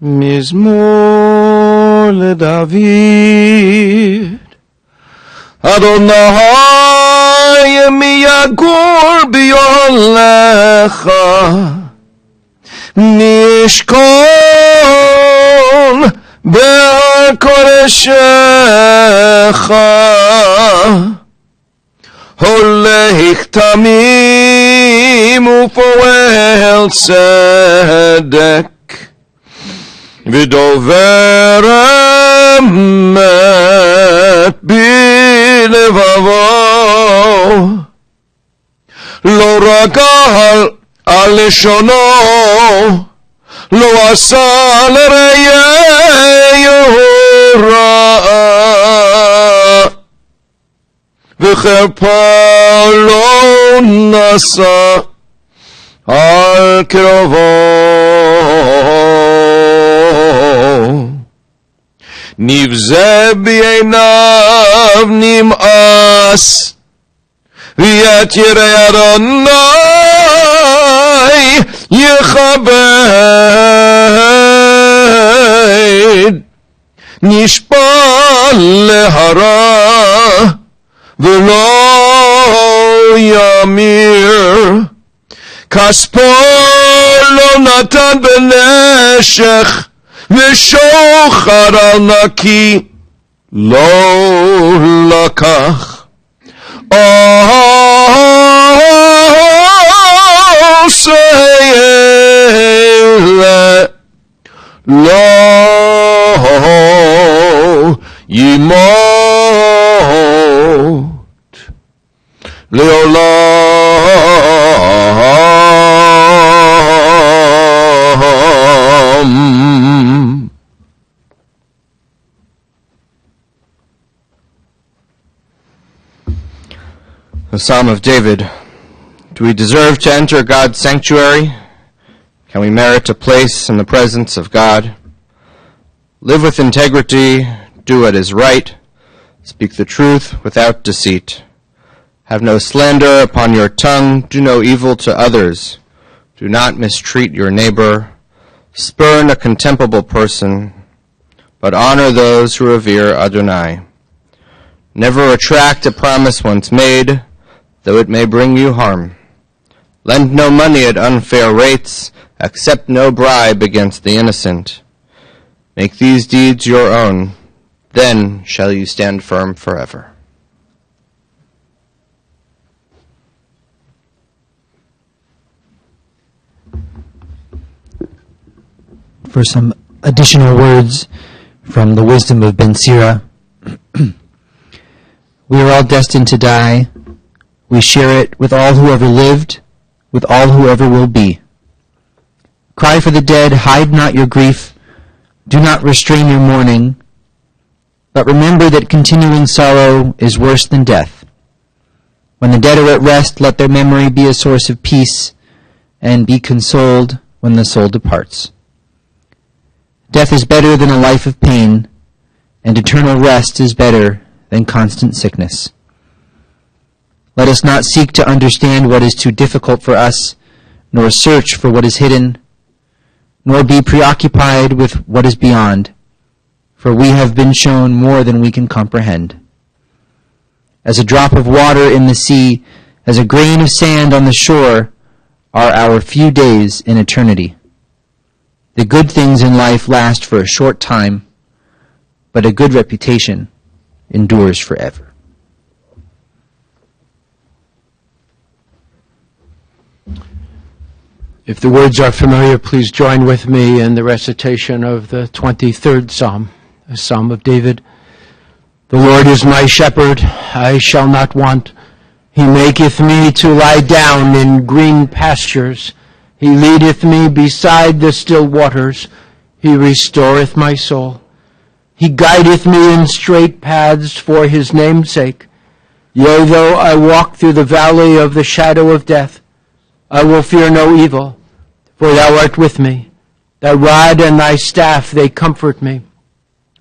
מזמור לדוד. אדוני מי יגור באוהלך, מי ישכון בהר קודשך. הולך תמים ופועל צדק, ודובר אמת בלבבו. לא רגל על לשונו, לא עשה לרעהו רעה, וחרפה לא נשא על קרבו. נבזה בעיניו נמאס, ואת ירא אדוני יכבד. נשפל להרע ולא ימיר, כספו לא נתן בנשך, ושוחד על נקי לא לקח. עושה אלה לא ימות לעולם. The Psalm of David. Do we deserve to enter God's sanctuary? Can we merit a place in the presence of God? Live with integrity, do what is right, speak the truth without deceit. Have no slander upon your tongue, do no evil to others. Do not mistreat your neighbor. Spurn a contemptible person, but honor those who revere Adonai. Never retract a promise once made, though it may bring you harm. Lend no money at unfair rates, accept no bribe against the innocent. Make these deeds your own, then shall you stand firm forever. For some additional words from the wisdom of Ben Sira. We are all destined to die. We share it with all who ever lived, with all who ever will be. Cry for the dead, hide not your grief, do not restrain your mourning, but remember that continuing sorrow is worse than death. When the dead are at rest, let their memory be a source of peace, and be consoled when the soul departs. Death is better than a life of pain, and eternal rest is better than constant sickness. Let us not seek to understand what is too difficult for us, nor search for what is hidden, nor be preoccupied with what is beyond, for we have been shown more than we can comprehend. As a drop of water in the sea, as a grain of sand on the shore, are our few days in eternity. The good things in life last for a short time, but a good reputation endures forever. If the words are familiar, please join with me in the recitation of the 23rd Psalm, a Psalm of David. The Lord is my shepherd, I shall not want. He maketh me to lie down in green pastures. He leadeth me beside the still waters. He restoreth my soul. He guideth me in straight paths for his name's sake. Yea, though I walk through the valley of the shadow of death, I will fear no evil, for thou art with me. Thy rod and thy staff, they comfort me.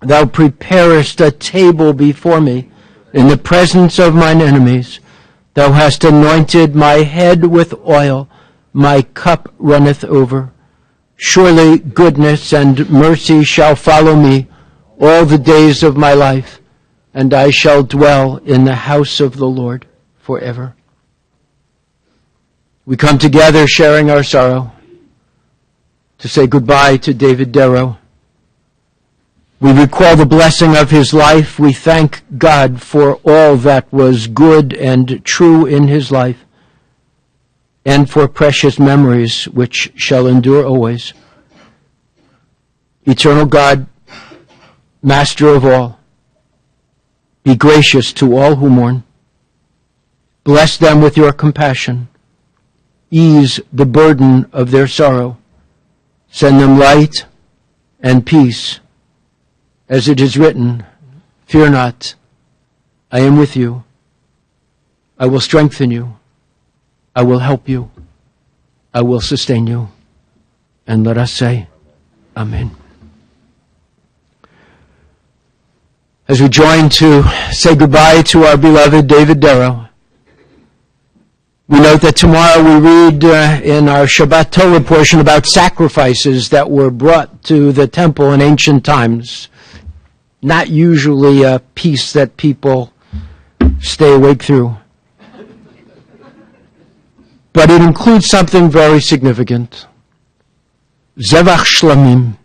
Thou preparest a table before me in the presence of mine enemies. Thou hast anointed my head with oil. My cup runneth over. Surely goodness and mercy shall follow me all the days of my life, and I shall dwell in the house of the Lord forever. We come together sharing our sorrow to say goodbye to David Derrow. We recall the blessing of his life. We thank God for all that was good and true in his life, and for precious memories which shall endure always. Eternal God, Master of all, be gracious to all who mourn. Bless them with your compassion. Ease the burden of their sorrow. Send them light and peace. As it is written, fear not, I am with you. I will strengthen you. I will help you. I will sustain you. And let us say, Amen. As we join to say goodbye to our beloved David Derrow, we note that tomorrow we read in our Shabbat Torah portion about sacrifices that were brought to the temple in ancient times. Not usually a piece that people stay awake through. But it includes something very significant. Zevach Shlamim,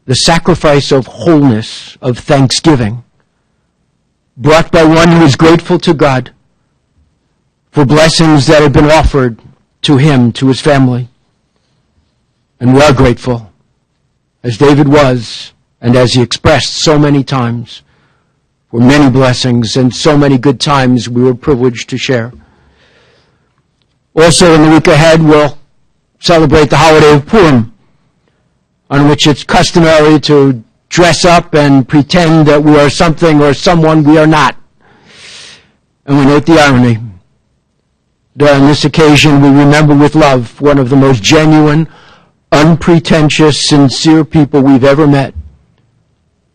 the sacrifice of wholeness, of thanksgiving, brought by one who is grateful to God for blessings that have been offered to him, to his family. And we are grateful, as David was, and as he expressed so many times, for many blessings and so many good times we were privileged to share. Also, in the week ahead, we'll celebrate the holiday of Purim, on which it's customary to dress up and pretend that we are something or someone we are not. And we note the irony. On this occasion, we remember with love one of the most genuine, unpretentious, sincere people we've ever met,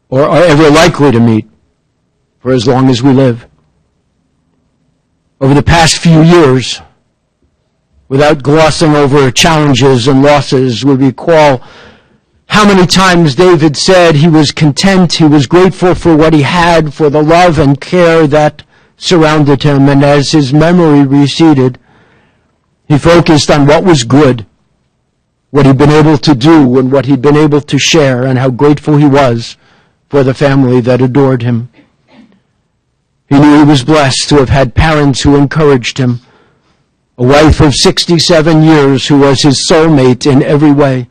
or are ever likely to meet, for as long as we live. Over the past few years, without glossing over challenges and losses, we recall how many times David said he was content, he was grateful for what he had, for the love and care that surrounded him, and as his memory receded, he focused on what was good, what he'd been able to do, and what he'd been able to share, and how grateful he was for the family that adored him. He knew he was blessed to have had parents who encouraged him, a wife of 67 years who was his soulmate in every way,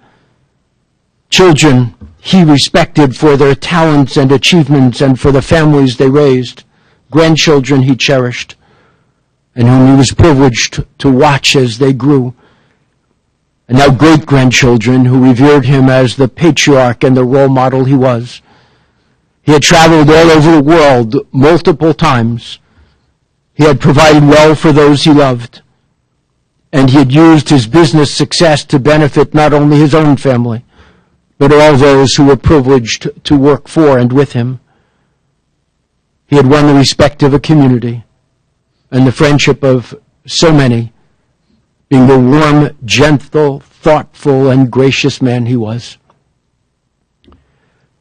children he respected for their talents and achievements and for the families they raised, grandchildren he cherished, and whom he was privileged to watch as they grew, and now great-grandchildren who revered him as the patriarch and the role model he was. He had traveled all over the world multiple times. He had provided well for those he loved, and he had used his business success to benefit not only his own family, but all those who were privileged to work for and with him. He had won the respect of a community and the friendship of so many, being the warm, gentle, thoughtful, and gracious man he was.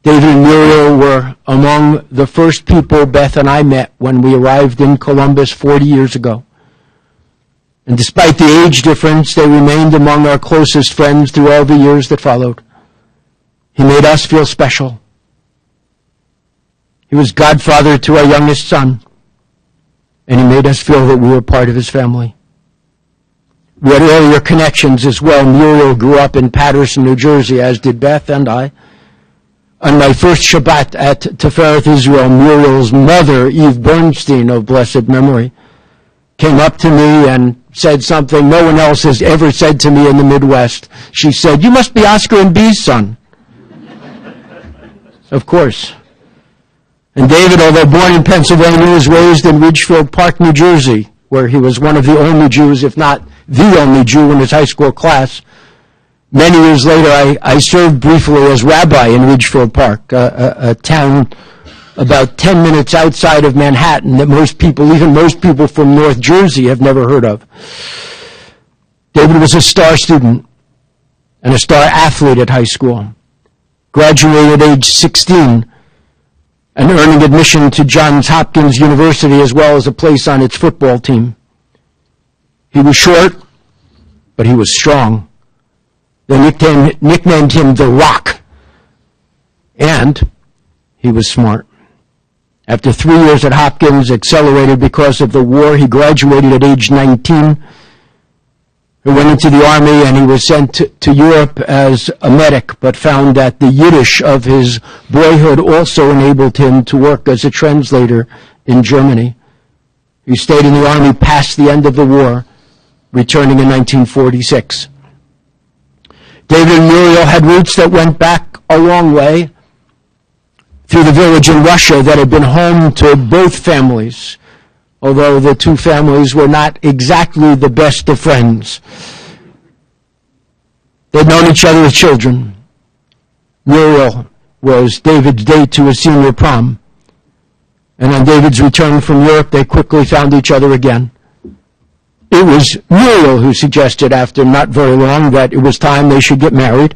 David and Muriel were among the first people Beth and I met when we arrived in Columbus 40 years ago. And despite the age difference, they remained among our closest friends through all the years that followed. He made us feel special. He was godfather to our youngest son, and he made us feel that we were part of his family. We had earlier connections as well. Muriel grew up in Paterson, New Jersey, as did Beth and I. On my first Shabbat at Tifereth Israel, Muriel's mother, Eve Bernstein of blessed memory, came up to me and said something no one else has ever said to me in the Midwest. She said, "You must be Oscar and Bee's son." Of course. And David, although born in Pennsylvania, was raised in Ridgefield Park, New Jersey, where he was one of the only Jews, if not the only Jew in his high school class. Many years later, I served briefly as rabbi in Ridgefield Park, a town about 10 minutes outside of Manhattan that most people, even most people from North Jersey, have never heard of. David was a star student, and a star athlete at high school. Graduated at age 16 and earning admission to Johns Hopkins University as well as a place on its football team. He was short, but he was strong. They nicknamed him the Rock. And he was smart. After 3 years at Hopkins, accelerated because of the war, he graduated at age 19. He went into the army and he was sent to Europe as a medic, but found that the Yiddish of his boyhood also enabled him to work as a translator in Germany. He stayed in the army past the end of the war, returning in 1946. David and Muriel had roots that went back a long way through the village in Russia that had been home to both families, although the two families were not exactly the best of friends. They'd known each other as children. Muriel was David's date to a senior prom. And on David's return from Europe, they quickly found each other again. It was Muriel who suggested after not very long that it was time they should get married,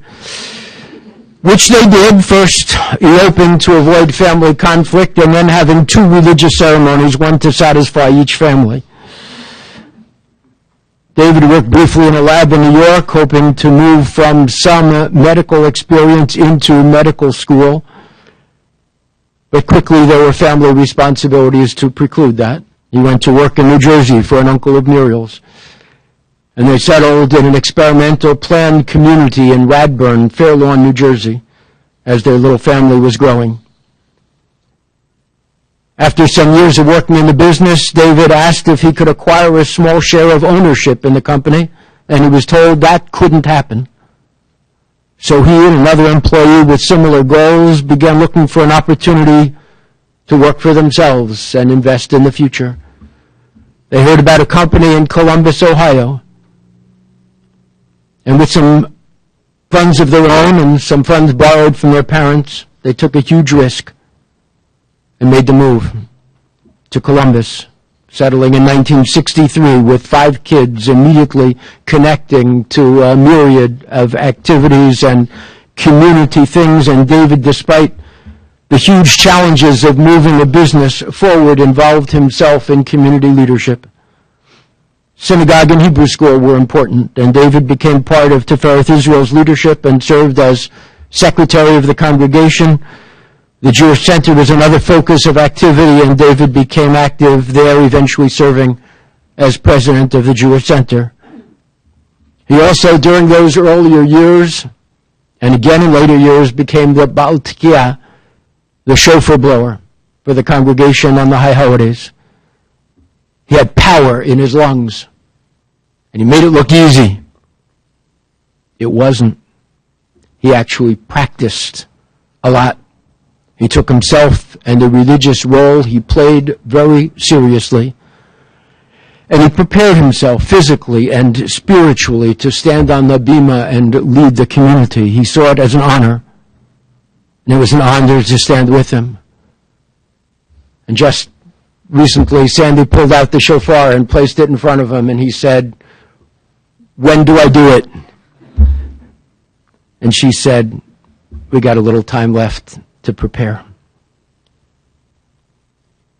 which they did, first eloping to avoid family conflict and then having two religious ceremonies, one to satisfy each family. David worked briefly in a lab in New York, hoping to move from some medical experience into medical school. But quickly there were family responsibilities to preclude that. He went to work in New Jersey for an uncle of Muriel's. And they settled in an experimental planned community in Radburn, Fair Lawn, New Jersey, as their little family was growing. After some years of working in the business, David asked if he could acquire a small share of ownership in the company, and he was told that couldn't happen. So he and another employee with similar goals began looking for an opportunity to work for themselves and invest in the future. They heard about a company in Columbus, Ohio, and with some funds of their own and some funds borrowed from their parents, they took a huge risk and made the move to Columbus, settling in 1963 with 5 kids, immediately connecting to a myriad of activities and community things. And David, despite the huge challenges of moving a business forward, involved himself in community leadership. Synagogue and Hebrew school were important, and David became part of Tifereth Israel's leadership and served as secretary of the congregation. The Jewish Center was another focus of activity, and David became active there, eventually serving as president of the Jewish Center. He also, during those earlier years, and again in later years, became the Baal Tekiah, the shofar blower for the congregation on the high holidays. He had power in his lungs, and he made it look easy. It wasn't. He actually practiced a lot. He took himself and the religious role he played very seriously, and he prepared himself physically and spiritually to stand on the bima and lead the community. He saw it as an honor, and it was an honor to stand with him. And just recently, Sandy pulled out the shofar and placed it in front of him, and he said, "When do I do it?" And she said, "We got a little time left to prepare."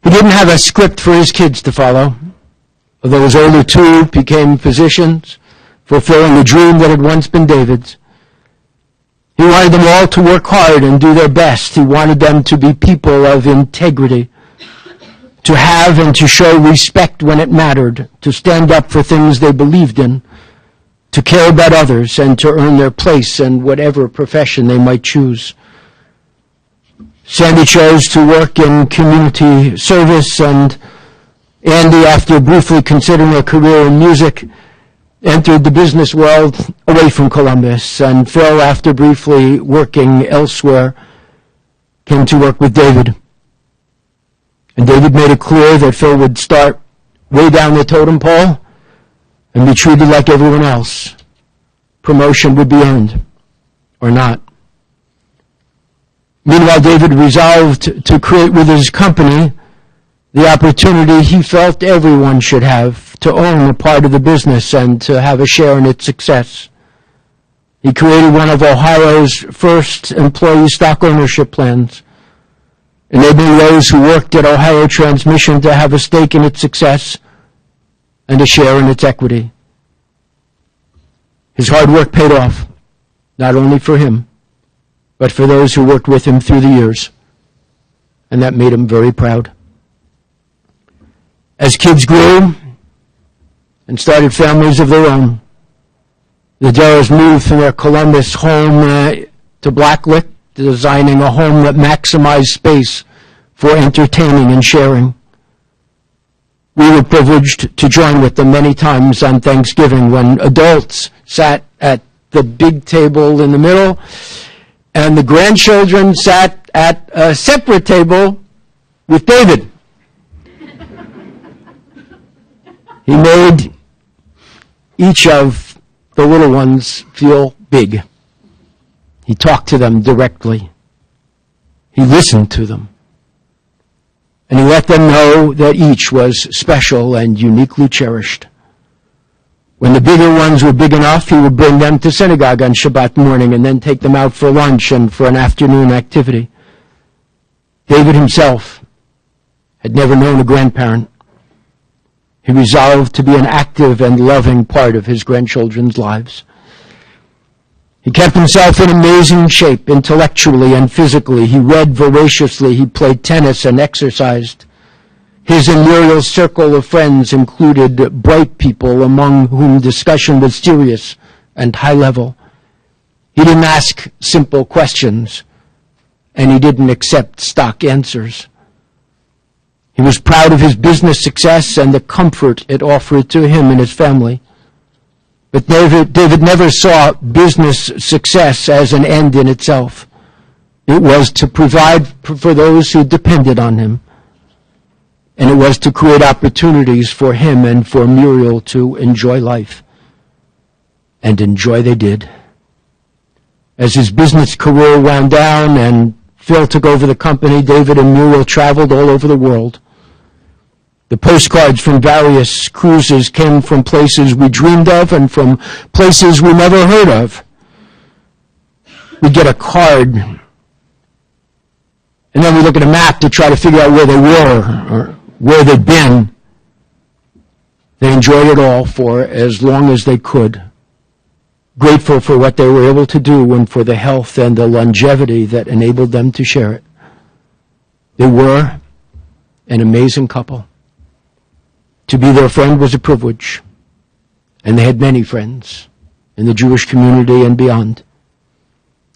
He didn't have a script for his kids to follow, although his older 2 became physicians, fulfilling a dream that had once been David's. He wanted them all to work hard and do their best. He wanted them to be people of integrity, to have and to show respect when it mattered, to stand up for things they believed in, to care about others, and to earn their place in whatever profession they might choose. Sandy chose to work in community service, and Andy, after briefly considering a career in music, entered the business world away from Columbus. And Phil, after briefly working elsewhere, came to work with David. And David made it clear that Phil would start way down the totem pole and be treated like everyone else. Promotion would be earned, or not. Meanwhile, David resolved to create with his company the opportunity he felt everyone should have to own a part of the business and to have a share in its success. He created one of Ohio's first employee stock ownership plans, enabling those who worked at Ohio Transmission to have a stake in its success and a share in its equity. His hard work paid off, not only for him, but for those who worked with him through the years, and that made him very proud. As kids grew and started families of their own, the Derrows moved from their Columbus home to Blacklick, designing a home that maximized space for entertaining and sharing. We were privileged to join with them many times on Thanksgiving when adults sat at the big table in the middle and the grandchildren sat at a separate table with David. He made each of the little ones feel big. He talked to them directly. He listened to them. And he let them know that each was special and uniquely cherished. When the bigger ones were big enough, he would bring them to synagogue on Shabbat morning and then take them out for lunch and for an afternoon activity. David himself had never known a grandparent. He resolved to be an active and loving part of his grandchildren's lives. He kept himself in amazing shape intellectually and physically. He read voraciously. He played tennis and exercised. His and Muriel's circle of friends included bright people among whom discussion was serious and high level. He didn't ask simple questions, and he didn't accept stock answers. He was proud of his business success and the comfort it offered to him and his family. But David never saw business success as an end in itself. It was to provide for those who depended on him. And it was to create opportunities for him and for Muriel to enjoy life. And enjoy they did. As his business career wound down and Phil took over the company, David and Muriel traveled all over the world. The postcards from various cruises came from places we dreamed of and from places we never heard of. We'd get a card, and then we look at a map to try to figure out where they were or where they'd been. They enjoyed it all for as long as they could, grateful for what they were able to do and for the health and the longevity that enabled them to share it. They were an amazing couple. To be their friend was a privilege, and they had many friends in the Jewish community and beyond.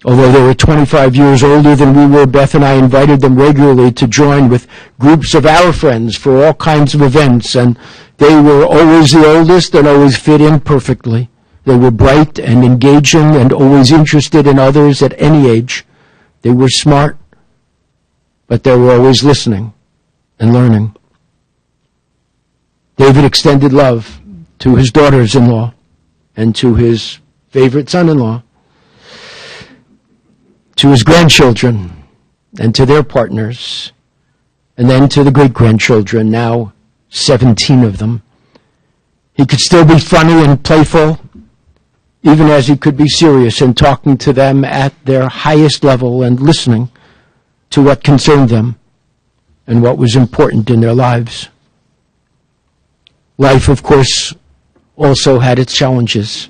Although they were 25 years older than we were, Beth and I invited them regularly to join with groups of our friends for all kinds of events, and they were always the oldest and always fit in perfectly. They were bright and engaging and always interested in others at any age. They were smart, but they were always listening and learning. David extended love to his daughters-in-law and to his favorite son-in-law, to his grandchildren and to their partners, and then to the great-grandchildren, now 17 of them. He could still be funny and playful, even as he could be serious in talking to them at their highest level and listening to what concerned them and what was important in their lives. Life, of course, also had its challenges.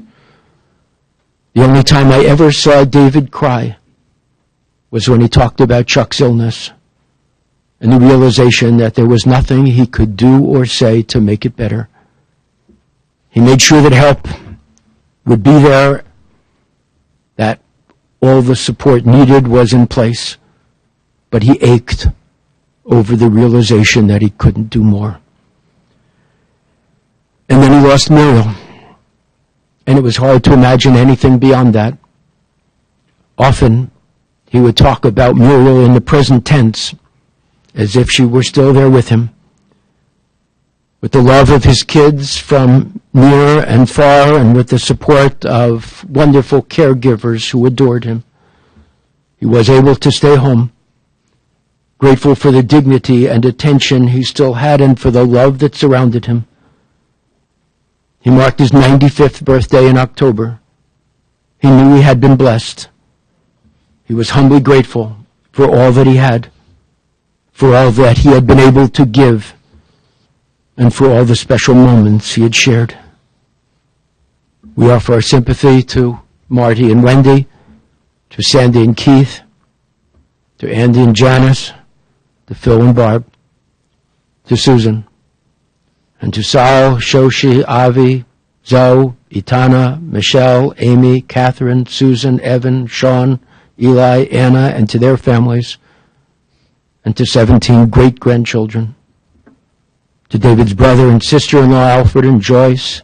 The only time I ever saw David cry was when he talked about Chuck's illness and the realization that there was nothing he could do or say to make it better. He made sure that help would be there, that all the support needed was in place, but he ached over the realization that he couldn't do more. And then he lost Muriel, and it was hard to imagine anything beyond that. Often, he would talk about Muriel in the present tense, as if she were still there with him. With the love of his kids from near and far, and with the support of wonderful caregivers who adored him, he was able to stay home, grateful for the dignity and attention he still had and for the love that surrounded him. He marked his 95th birthday in October. He knew he had been blessed. He was humbly grateful for all that he had, for all that he had been able to give, and for all the special moments he had shared. We offer our sympathy to Marty and Wendy, to Sandy and Keith, to Andy and Janis, to Phil and Barb, to Susan, and to Sal, Shoshi, Avi, Zoe, Etana, Michelle, Amy, Kathryn, Susan, Evan, Sean, Eli, Anna, and to their families, and to 17 great-grandchildren, to David's brother and sister-in-law, Alfred and Joyce,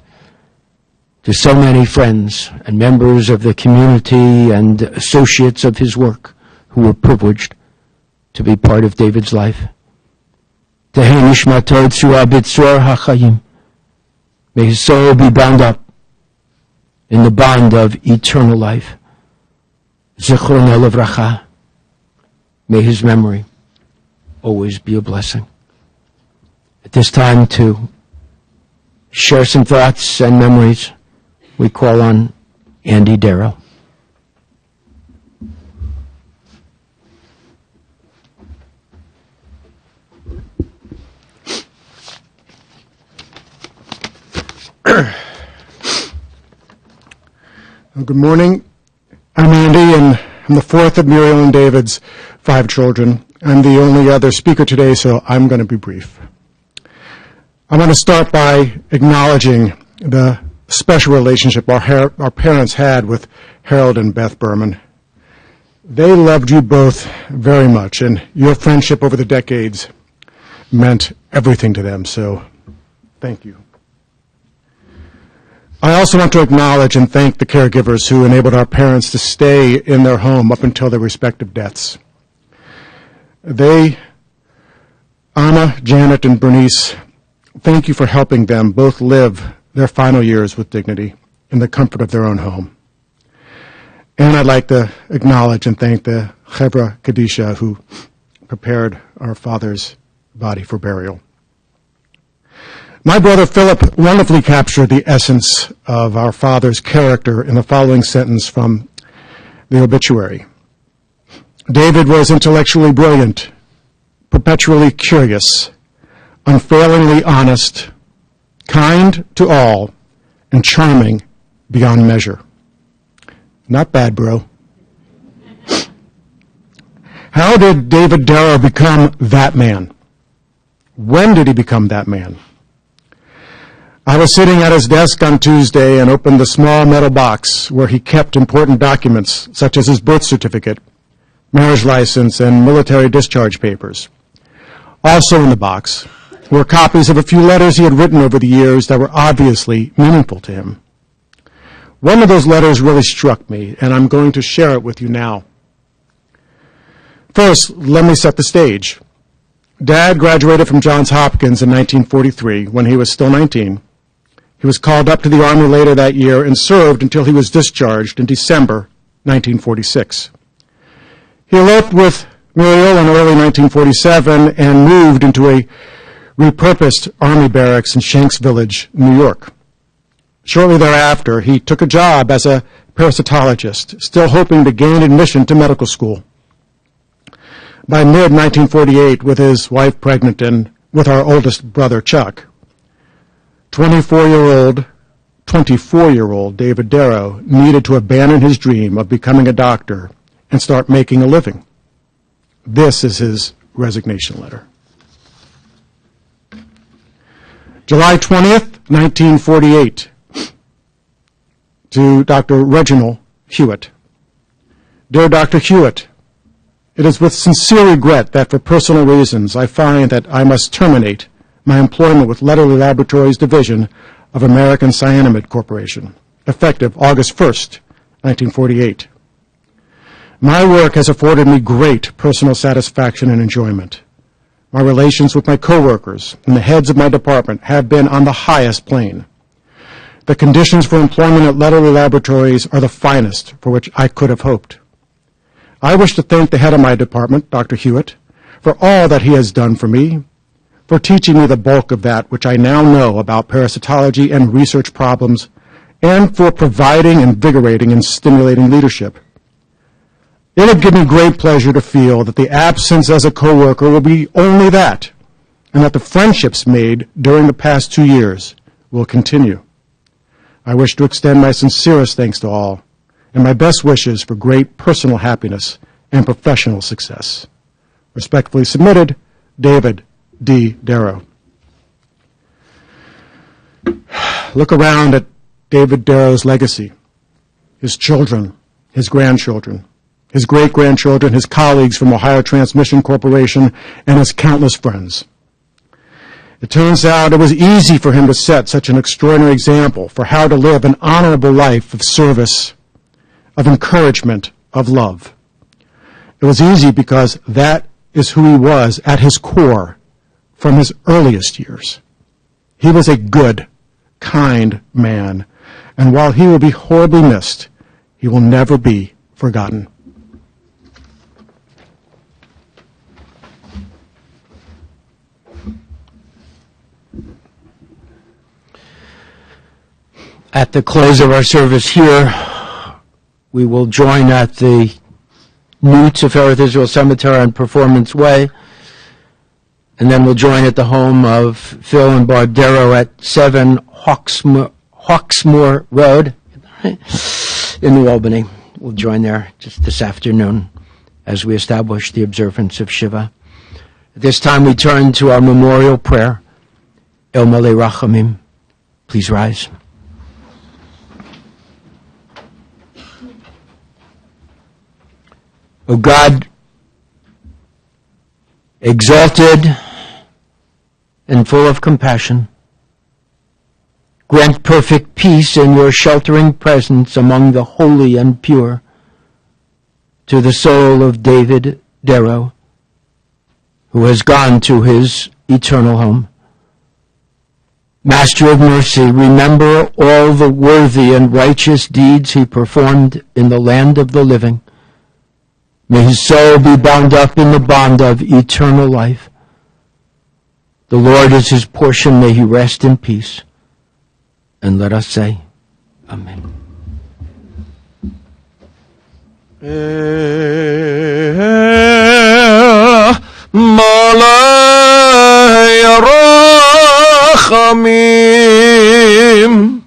to so many friends and members of the community and associates of his work who were privileged to be part of David's life. Tehei nishmato tzura b'tzor hachayim. May his soul be bound up in the bond of eternal life. Zichrono levracha. May his memory always be a blessing. At this time, to share some thoughts and memories, we call on Andy Derrow. Good morning. I'm Andy, and I'm the fourth of Muriel and David's 5 children. I'm the only other speaker today, so I'm going to be brief. I want to start by acknowledging the special relationship our parents had with Harold and Beth Berman. They loved you both very much, and your friendship over the decades meant everything to them, so thank you. I also want to acknowledge and thank the caregivers who enabled our parents to stay in their home up until their respective deaths. Anna, Janet, and Bernice, thank you for helping them both live their final years with dignity in the comfort of their own home. And I'd like to acknowledge and thank the Chevra Kadisha who prepared our father's body for burial. My brother Philip wonderfully captured the essence of our father's character in the following sentence from the obituary. David was intellectually brilliant, perpetually curious, unfailingly honest, kind to all, and charming beyond measure. Not bad, bro. How did David Derrow become that man? When did he become that man? I was sitting at his desk on Tuesday and opened the small metal box where he kept important documents such as his birth certificate, marriage license, and military discharge papers. Also in the box were copies of a few letters he had written over the years that were obviously meaningful to him. One of those letters really struck me, and I'm going to share it with you now. First, let me set the stage. Dad graduated from Johns Hopkins in 1943 when he was still 19. He was called up to the Army later that year and served until he was discharged in December 1946. He eloped with Muriel in early 1947 and moved into a repurposed Army barracks in Shanks Village, New York. Shortly thereafter, he took a job as a parasitologist, still hoping to gain admission to medical school. By mid-1948, with his wife pregnant and with our oldest brother, Chuck, 24-year-old David Derrow needed to abandon his dream of becoming a doctor and start making a living. This is his resignation letter. July 20th, 1948, to Dr. Reginald Hewitt. Dear Dr. Hewitt, it is with sincere regret that for personal reasons I find that I must terminate my employment with Letterly Laboratories Division of American Cyanamid Corporation, effective August 1st, 1948. My work has afforded me great personal satisfaction and enjoyment. My relations with my coworkers and the heads of my department have been on the highest plane. The conditions for employment at Letterly Laboratories are the finest for which I could have hoped. I wish to thank the head of my department, Dr. Hewitt, for all that he has done for me, for teaching me the bulk of that which I now know about parasitology and research problems, and for providing, invigorating, and stimulating leadership. It would give me great pleasure to feel that the absence as a co-worker will be only that, and that the friendships made during the past 2 years will continue. I wish to extend my sincerest thanks to all, and my best wishes for great personal happiness and professional success. Respectfully submitted, David D. Derrow. Look around at David Derrow's legacy, his children, his grandchildren, his great-grandchildren, his colleagues from Ohio Transmission Corporation, and his countless friends. It turns out it was easy for him to set such an extraordinary example for how to live an honorable life of service, of encouragement, of love. It was easy because that is who he was at his core from his earliest years. He was a good, kind man, and while he will be horribly missed, he will never be forgotten. At the close of our service here, we will join at the new Tifereth Israel Cemetery on Performance Way, and then we'll join at the home of Phil and Barb Derrow at 7 Hawksmoor Road in New Albany. We'll join there just this afternoon as we establish the observance of Shiva. At this time, we turn to our memorial prayer. El Malei Rachamim. Please rise. O God, exalted and full of compassion, grant perfect peace in your sheltering presence among the holy and pure to the soul of David Derrow, who has gone to his eternal home. Master of mercy, remember all the worthy and righteous deeds he performed in the land of the living. May his soul be bound up in the bond of eternal life. The Lord is his portion. May he rest in peace. And let us say, Amen. Malei Rachamim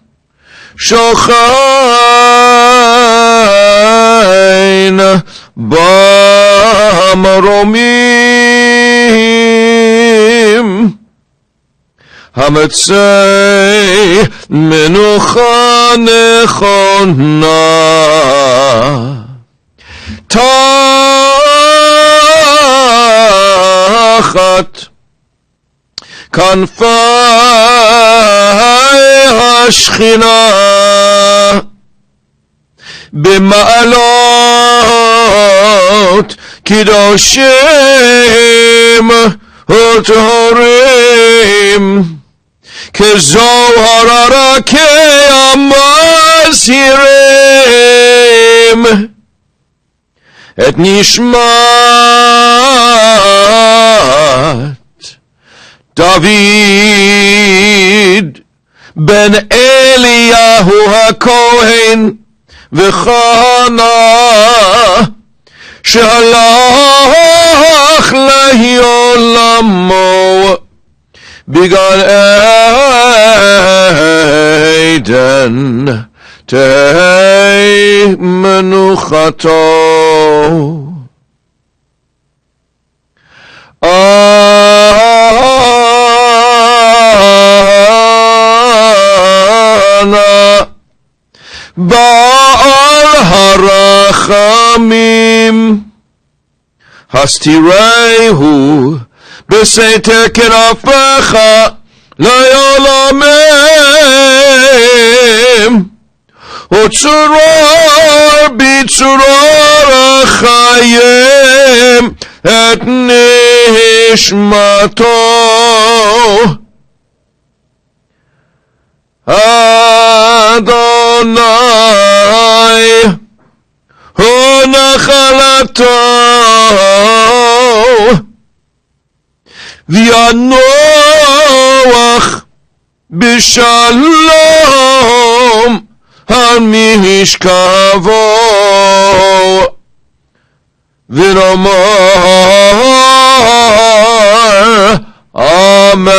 Shoshana Bamromim Hametzei Menucha Nechona Tachat Kanfai Hashchina B'ma'alot Kidoshim U'Torim Kezohar Arakei Amazirim Et Nishmat David Ben Eliyahu HaKohen V'chana Shehalach Lehiolamo Bigan Eden Tehei Menuchato Ana Baal Harachamim Hastirehu B'seiter Kenafecha Le'olamim Utzuror B'tzuror Achayim Et Nishmato Adonai Hu Nachalato V'yanoach B'shalom על משכבו ונאמר אמן.